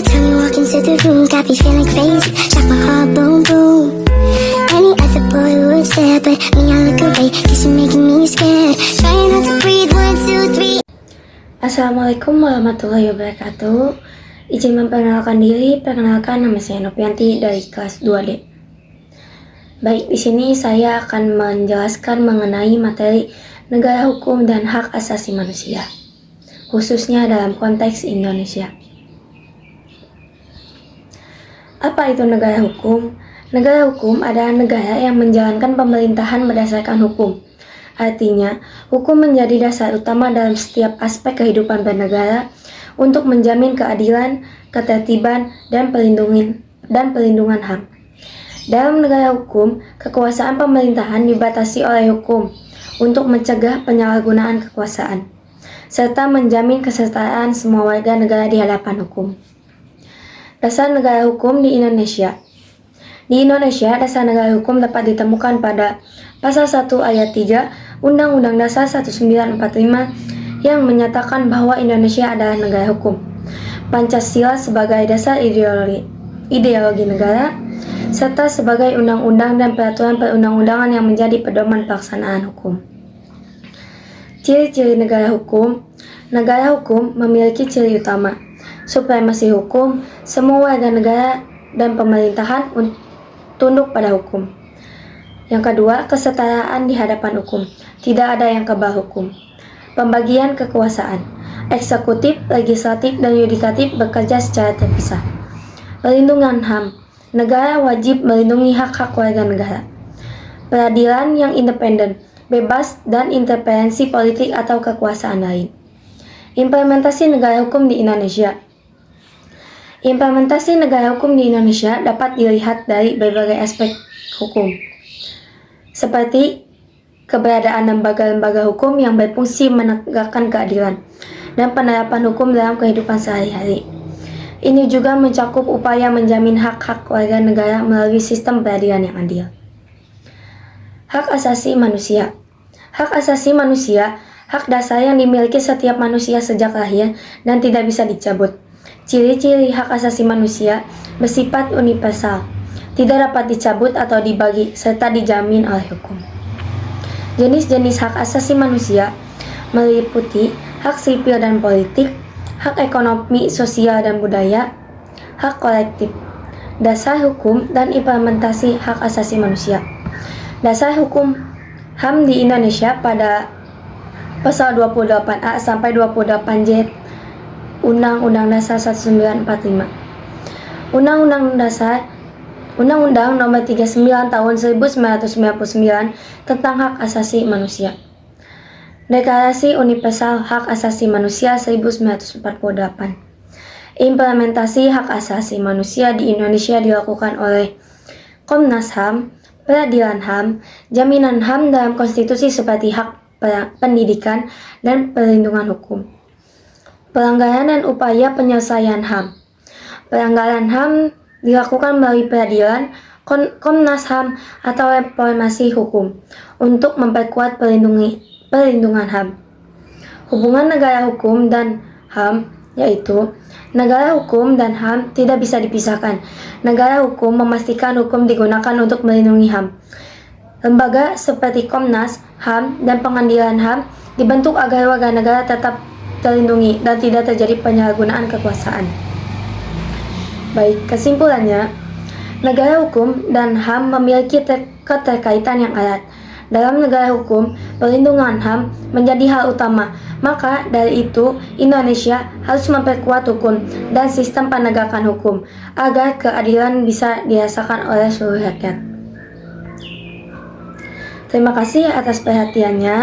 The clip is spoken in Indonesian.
time you walk into the room, got me feeling crazy, like my heart boom boom. Any other boy would stare, but me I look away, cause you're making me scared. Trying not to breathe, 1, 2, 3. Assalamualaikum warahmatullahi wabarakatuh. Izin memperkenalkan diri, perkenalkan nama saya Nopianti dari kelas 2D. Baik, di sini saya akan menjelaskan mengenai materi negara hukum dan hak asasi manusia, khususnya dalam konteks Indonesia. Apa itu negara hukum? Negara hukum adalah negara yang menjalankan pemerintahan berdasarkan hukum. Artinya, hukum menjadi dasar utama dalam setiap aspek kehidupan bernegara untuk menjamin keadilan, ketertiban, dan perlindungan HAM. Dalam negara hukum, kekuasaan pemerintahan dibatasi oleh hukum untuk mencegah penyalahgunaan kekuasaan, serta menjamin kesetaraan semua warga negara di hadapan hukum. Dasar negara hukum di Indonesia. Di Indonesia, dasar negara hukum dapat ditemukan pada Pasal 1 Ayat 3 Undang-Undang Dasar 1945 yang menyatakan bahwa Indonesia adalah negara hukum. Pancasila sebagai dasar ideologi negara, serta sebagai undang-undang dan peraturan perundang-undangan yang menjadi pedoman pelaksanaan hukum. Ciri-ciri negara hukum. Negara hukum memiliki ciri utama: supremasi hukum, semua warga negara dan pemerintahan tunduk pada hukum. Yang kedua, kesetaraan di hadapan hukum, tidak ada yang kebal hukum. Pembagian kekuasaan, eksekutif, legislatif, dan yudikatif bekerja secara terpisah. Perlindungan HAM, negara wajib melindungi hak-hak warga negara. Peradilan yang independen, bebas dan interferensi politik atau kekuasaan lain. Implementasi negara hukum di Indonesia. Implementasi negara hukum di Indonesia dapat dilihat dari berbagai aspek hukum, seperti keberadaan lembaga-lembaga hukum yang berfungsi menegakkan keadilan dan penerapan hukum dalam kehidupan sehari-hari. Ini juga mencakup upaya menjamin hak-hak warga negara melalui sistem peradilan yang adil. Hak asasi manusia. Hak asasi manusia, hak dasar yang dimiliki setiap manusia sejak lahir dan tidak bisa dicabut. Ciri-ciri hak asasi manusia bersifat universal, tidak dapat dicabut atau dibagi, serta dijamin oleh hukum. Jenis-jenis hak asasi manusia meliputi hak sipil dan politik, hak ekonomi, sosial, dan budaya, hak kolektif, dasar hukum, dan implementasi hak asasi manusia. Dasar hukum HAM di Indonesia pada Pasal 28A sampai 28J Undang-Undang Dasar 1945. Undang-Undang Nomor 39 Tahun 1999 tentang Hak Asasi Manusia. Deklarasi Universal Hak Asasi Manusia 1948. Implementasi hak asasi manusia di Indonesia dilakukan oleh Komnas HAM, Peradilan HAM, jaminan HAM dalam konstitusi seperti hak pendidikan dan perlindungan hukum. Pelanggaran dan upaya penyelesaian HAM. Pelanggaran HAM dilakukan melalui peradilan, Komnas HAM, atau reformasi hukum untuk memperkuat perlindungan HAM. Hubungan negara hukum dan HAM, yaitu negara hukum dan HAM tidak bisa dipisahkan. Negara hukum memastikan hukum digunakan untuk melindungi HAM. Lembaga seperti Komnas HAM dan Pengadilan HAM dibentuk agar warga negara tetap terlindungi dan tidak terjadi penyalahgunaan kekuasaan. Baik, kesimpulannya, negara hukum dan HAM memiliki keterkaitan yang erat. Dalam negara hukum, perlindungan HAM menjadi hal utama. Maka dari itu, Indonesia harus memperkuat hukum dan sistem penegakan hukum agar keadilan bisa dirasakan oleh seluruh rakyat. Terima kasih atas perhatiannya.